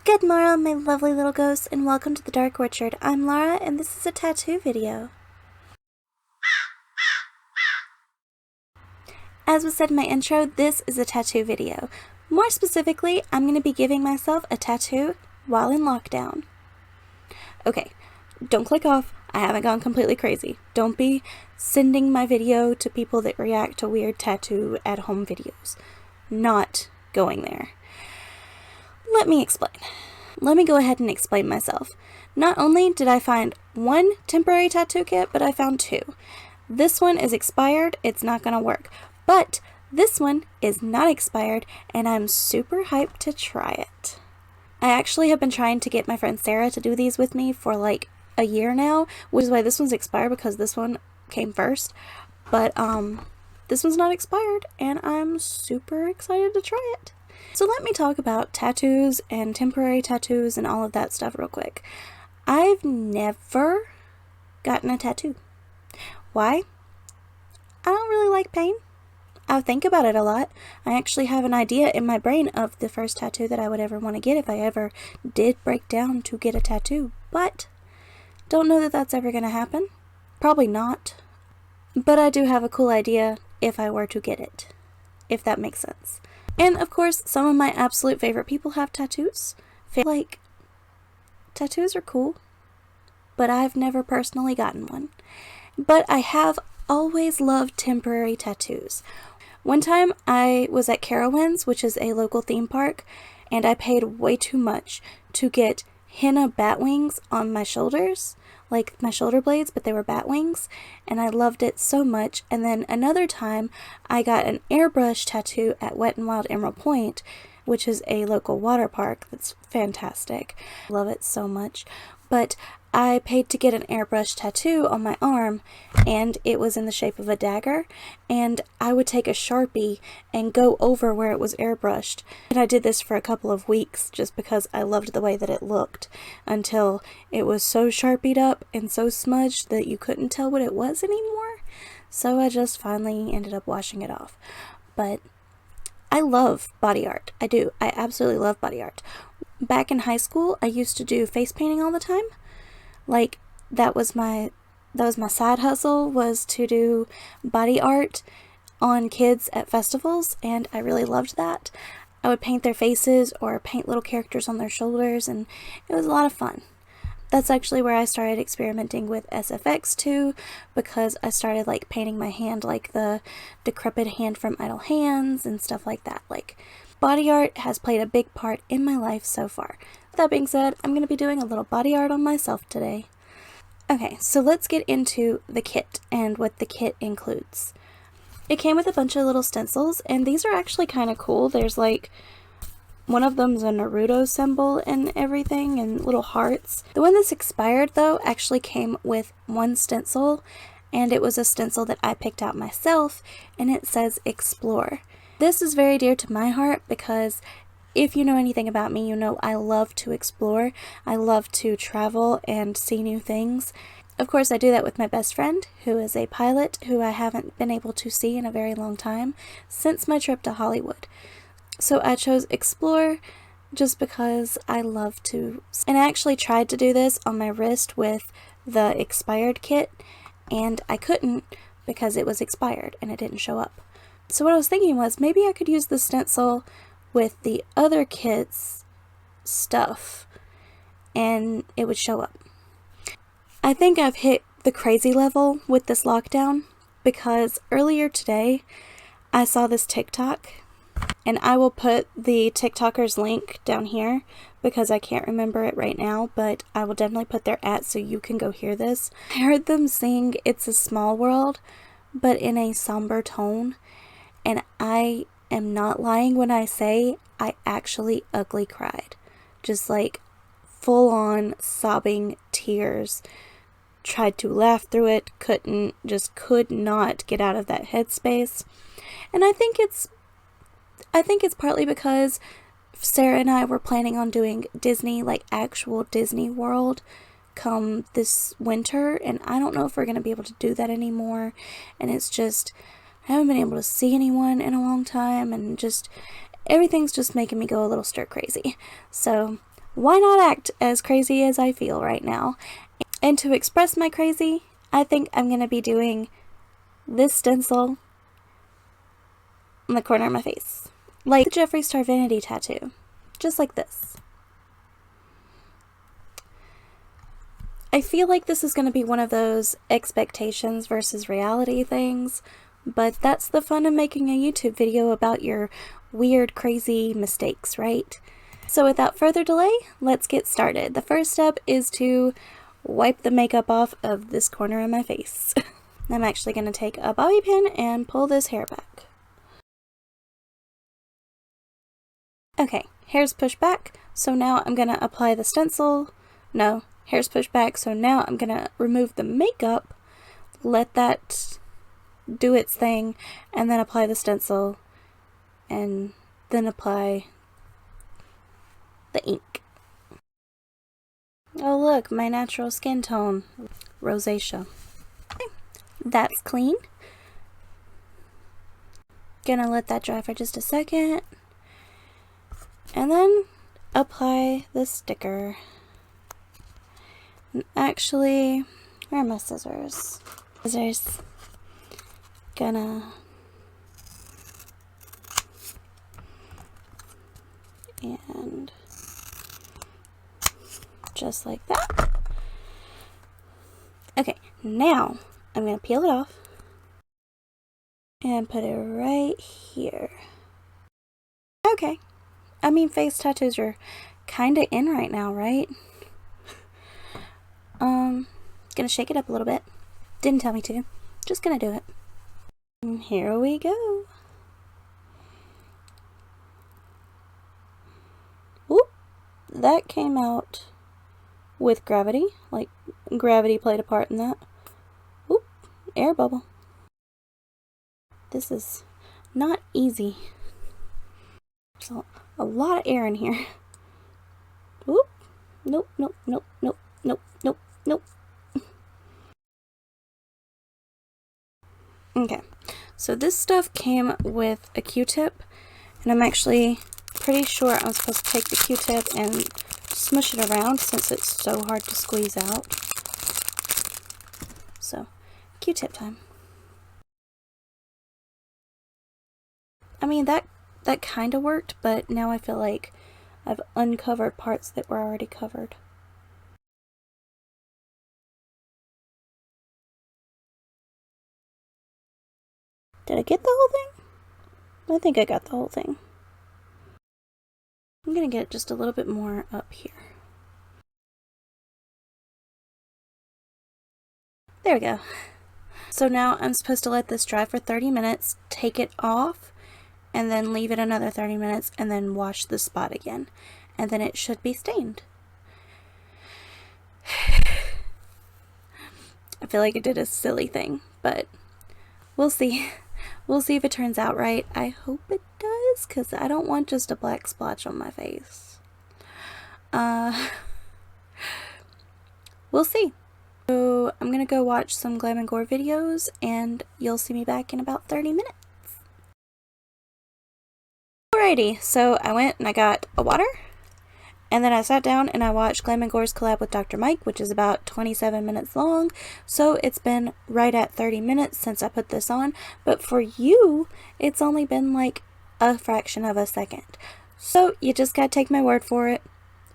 Good morning, my lovely little ghosts, and welcome to the Dark Orchard. I'm Laura, and this is a tattoo video. As was said in my intro, this is a tattoo video. More specifically, I'm going to be giving myself a tattoo while in lockdown. Okay, don't click off. I haven't gone completely crazy. Don't be sending my video to people that react to weird tattoo at-home videos. Not going there. Let me explain. Let me go ahead and explain myself. Not only did I find one temporary tattoo kit, but I found two. This one is expired, it's not gonna work. But this one is not expired, and I'm super hyped to try it. I actually have been trying to get my friend Sarah to do these with me for like a year now, which is why this one's expired, because this one came first. But this one's not expired, and I'm super excited to try it. So let me talk about tattoos and temporary tattoos and all of that stuff real quick. I've never gotten a tattoo. Why? I don't really like pain. I think about it a lot. I actually have an idea in my brain of the first tattoo that I would ever want to get if I ever did break down to get a tattoo, but don't know that that's ever going to happen. Probably not. But I do have a cool idea if I were to get it, if that makes sense. And of course, some of my absolute favorite people have tattoos. Like, tattoos are cool, but I've never personally gotten one. But I have always loved temporary tattoos. One time I was at Carowinds, which is a local theme park, and I paid way too much to get henna bat wings on my shoulders, like my shoulder blades, but they were bat wings, and I loved it so much. And then another time I got an airbrush tattoo at Wet n Wild Emerald Point, which is a local water park that's fantastic. I love it so much. But I paid to get an airbrush tattoo on my arm, and it was in the shape of a dagger, and I would take a Sharpie and go over where it was airbrushed. And I did this for a couple of weeks just because I loved the way that it looked, until it was so Sharpied up and so smudged that you couldn't tell what it was anymore. So I just finally ended up washing it off. But I love body art. I do. I absolutely love body art. Back in high school, I used to do face painting all the time. Like, that was my side hustle, was to do body art on kids at festivals, and I really loved that. I would paint their faces or paint little characters on their shoulders, and it was a lot of fun. That's actually where I started experimenting with SFX too, because I started like painting my hand like the decrepit hand from Idle Hands and stuff like that. Like, body art has played a big part in my life so far. That being said, I'm going to be doing a little body art on myself today. Okay, so let's get into the kit and what the kit includes. It came with a bunch of little stencils, and these are actually kind of cool. There's like, one of them's a Naruto symbol and everything, and little hearts. The one that's expired though actually came with one stencil, and it was a stencil that I picked out myself, and it says Explore. This is very dear to my heart because if you know anything about me, you know I love to explore. I love to travel and see new things. Of course, I do that with my best friend, who is a pilot, who I haven't been able to see in a very long time, since my trip to Hollywood. So I chose Explore just because I love to. And I actually tried to do this on my wrist with the expired kit, and I couldn't because it was expired and it didn't show up. So what I was thinking was, maybe I could use the stencil with the other kit's stuff and it would show up. I think I've hit the crazy level with this lockdown, because earlier today I saw this TikTok, and I will put the TikToker's link down here because I can't remember it right now, but I will definitely put their @ so you can go hear this. I heard them sing It's a Small World, but in a somber tone, and I am not lying when I say I actually ugly cried. Just like full on sobbing tears. Tried to laugh through it, couldn't, just could not get out of that headspace. And I think it's partly because Sarah and I were planning on doing Disney, like actual Disney World, come this winter, and I don't know if we're going to be able to do that anymore. And it's just, I haven't been able to see anyone in a long time, and just everything's just making me go a little stir crazy. So why not act as crazy as I feel right now? And to express my crazy, I think I'm going to be doing this stencil on the corner of my face. Like the Jeffree Star Vanity tattoo. Just like this. I feel like this is going to be one of those expectations versus reality things, but that's the fun of making a YouTube video about your weird, crazy mistakes, right? So without further delay, let's get started. The first step is to wipe the makeup off of this corner of my face. I'm actually going to take a bobby pin and pull this hair back. Okay, hair's pushed back, so now I'm going to apply the stencil. No, hair's pushed back, so now I'm going to remove the makeup, let that do its thing, and then apply the stencil, and then apply the ink. Oh look, my natural skin tone, rosacea. Okay, that's clean. Gonna let that dry for just a second, and then apply the sticker. And actually, where are my scissors? Gonna and just like that. Okay, now I'm gonna peel it off and put it right here. Okay, I mean, face tattoos are kind of in right now, right? Gonna shake it up a little bit. Didn't tell me to. Just gonna do it. And here we go. Whoop! That came out with gravity. Like, gravity played a part in that. Whoop! Air bubble. This is not easy. There's a lot of air in here. Whoop! Nope, nope, nope, nope, nope, nope, nope. Okay, so this stuff came with a Q-tip, and I'm actually pretty sure I'm supposed to take the Q-tip and smush it around since it's so hard to squeeze out. So, Q-tip time. I mean, that kind of worked, but now I feel like I've uncovered parts that were already covered. Did I get the whole thing? I think I got the whole thing. I'm gonna get just a little bit more up here. There we go. So now I'm supposed to let this dry for 30 minutes, take it off, and then leave it another 30 minutes, and then wash the spot again. And then it should be stained. I feel like I did a silly thing, but we'll see. We'll see if it turns out right. I hope it does, because I don't want just a black splotch on my face. We'll see. So I'm gonna go watch some Glam and Gore videos, and you'll see me back in about 30 minutes. Alrighty, so I went and I got a water, and then I sat down and I watched Glam and Gore's collab with Dr. Mike, which is about 27 minutes long, so it's been right at 30 minutes since I put this on, but for you, it's only been like a fraction of a second. So you just gotta take my word for it.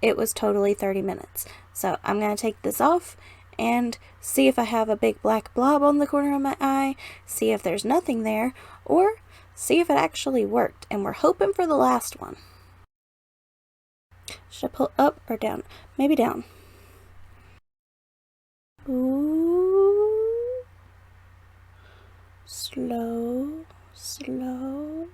It was totally 30 minutes. So I'm gonna take this off and see if I have a big black blob on the corner of my eye, see if there's nothing there, or see if it actually worked, and we're hoping for the last one. Should I pull up or down? Maybe down. Ooh. Slow, slow.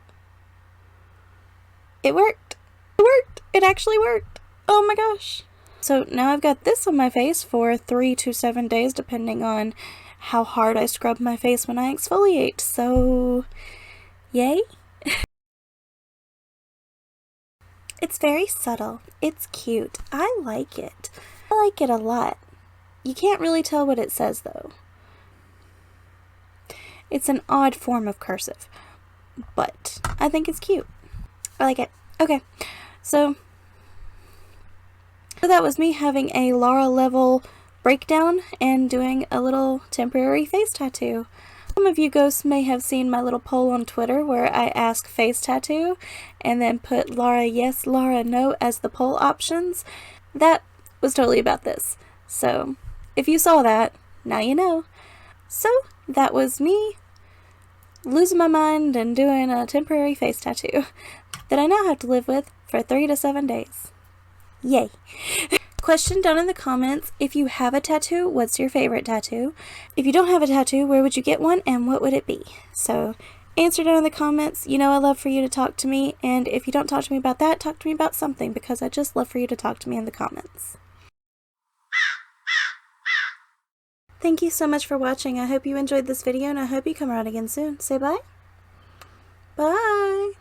It worked! It worked! It actually worked! Oh my gosh! So now I've got this on my face for 3 to 7 days, depending on how hard I scrub my face when I exfoliate. So, yay! It's very subtle. It's cute. I like it. I like it a lot. You can't really tell what it says though. It's an odd form of cursive, but I think it's cute. I like it. Okay, so So that was me having a Laura level breakdown and doing a little temporary face tattoo. Some of you ghosts may have seen my little poll on Twitter where I ask face tattoo and then put Laura yes, Laura no as the poll options. That was totally about this. So if you saw that, now you know. So that was me losing my mind and doing a temporary face tattoo that I now have to live with for 3 to 7 days. Yay! Question down in the comments, if you have a tattoo, what's your favorite tattoo? If you don't have a tattoo, where would you get one and what would it be? So answer down in the comments. You know I love for you to talk to me, and if you don't talk to me about that, talk to me about something, because I just love for you to talk to me in the comments. Thank you so much for watching. I hope you enjoyed this video and I hope you come around again soon. Say bye. Bye!